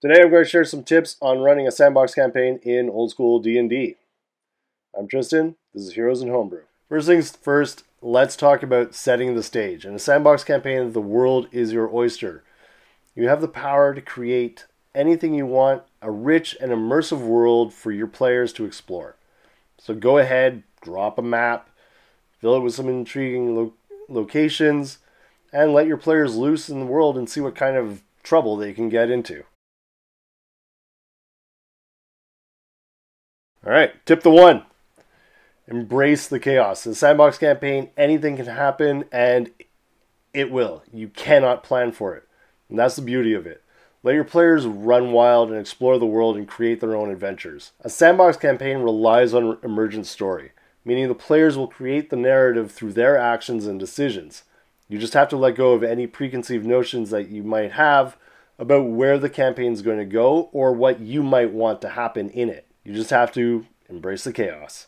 Today I'm going to share some tips on running a sandbox campaign in old school D&D. I'm Tristan, this is Heroes and Homebrew. First things first, let's talk about setting the stage. In a sandbox campaign, the world is your oyster. You have the power to create anything you want, a rich and immersive world for your players to explore. So go ahead, drop a map, fill it with some intriguing locations, and let your players loose in the world and see what kind of trouble they can get into. Alright, tip 1. Embrace the chaos. In a sandbox campaign, anything can happen, and it will. You cannot plan for it. And that's the beauty of it. Let your players run wild and explore the world and create their own adventures. A sandbox campaign relies on emergent story, meaning the players will create the narrative through their actions and decisions. You just have to let go of any preconceived notions that you might have about where the campaign is going to go or what you might want to happen in it. You just have to embrace the chaos.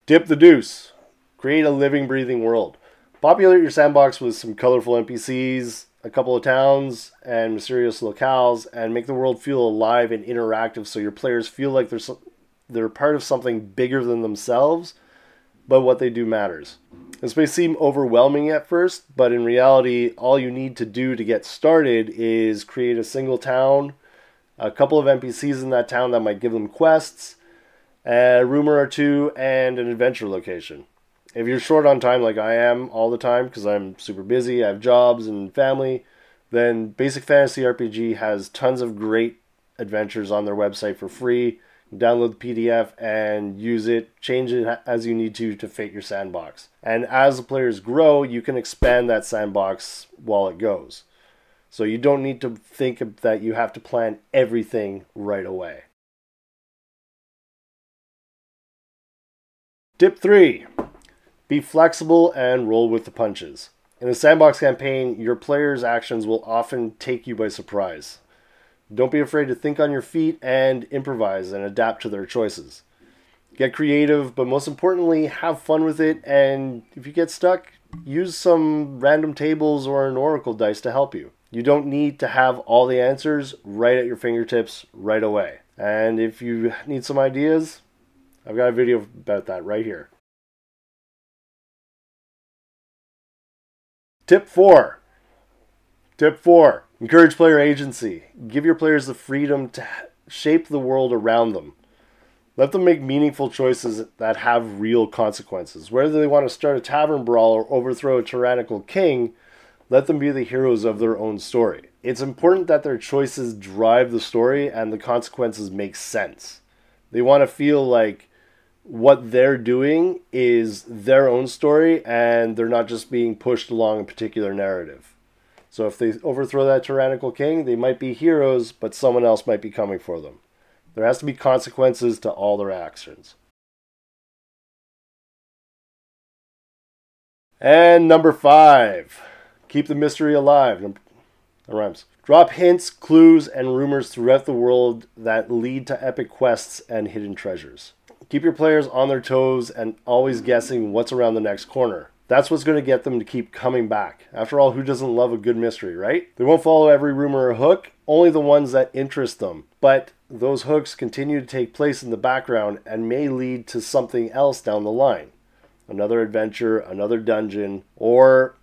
Dip the deuce. Create a living, breathing world. Populate your sandbox with some colorful NPCs, a couple of towns, and mysterious locales, and make the world feel alive and interactive so your players feel like they're part of something bigger than themselves, but what they do matters. This may seem overwhelming at first, but in reality, all you need to do to get started is create a single town, a couple of NPCs in that town that might give them quests, a rumor or two, and an adventure location. If you're short on time like I am all the time, because I'm super busy, I have jobs and family, then Basic Fantasy RPG has tons of great adventures on their website for free. Download the PDF and use it, change it as you need to fit your sandbox. And as the players grow, you can expand that sandbox while it goes. So you don't need to think that you have to plan everything right away. Tip 3. Be flexible and roll with the punches. In a sandbox campaign, your players' actions will often take you by surprise. Don't be afraid to think on your feet and improvise and adapt to their choices. Get creative, but most importantly, have fun with it, and if you get stuck, use some random tables or an oracle dice to help you. You don't need to have all the answers right at your fingertips right away. And if you need some ideas, I've got a video about that right here. Tip 4. Encourage player agency. Give your players the freedom to shape the world around them. Let them make meaningful choices that have real consequences. Whether they want to start a tavern brawl or overthrow a tyrannical king, let them be the heroes of their own story. It's important that their choices drive the story and the consequences make sense. They want to feel like what they're doing is their own story and they're not just being pushed along a particular narrative. So if they overthrow that tyrannical king, they might be heroes, but someone else might be coming for them. There has to be consequences to all their actions. And number 5, keep the mystery alive. That rhymes. Drop hints, clues, and rumors throughout the world that lead to epic quests and hidden treasures. Keep your players on their toes and always guessing what's around the next corner. That's what's going to get them to keep coming back. After all, who doesn't love a good mystery, right? They won't follow every rumor or hook, only the ones that interest them. But those hooks continue to take place in the background and may lead to something else down the line. Another adventure, another dungeon, or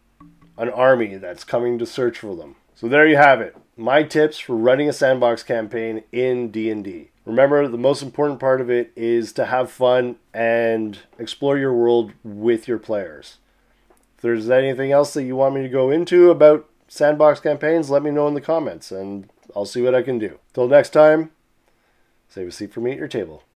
an army that's coming to search for them. So there you have it. My tips for running a sandbox campaign in D&D. Remember, the most important part of it is to have fun and explore your world with your players. If there's anything else that you want me to go into about sandbox campaigns, let me know in the comments and I'll see what I can do. Till next time, save a seat for me at your table.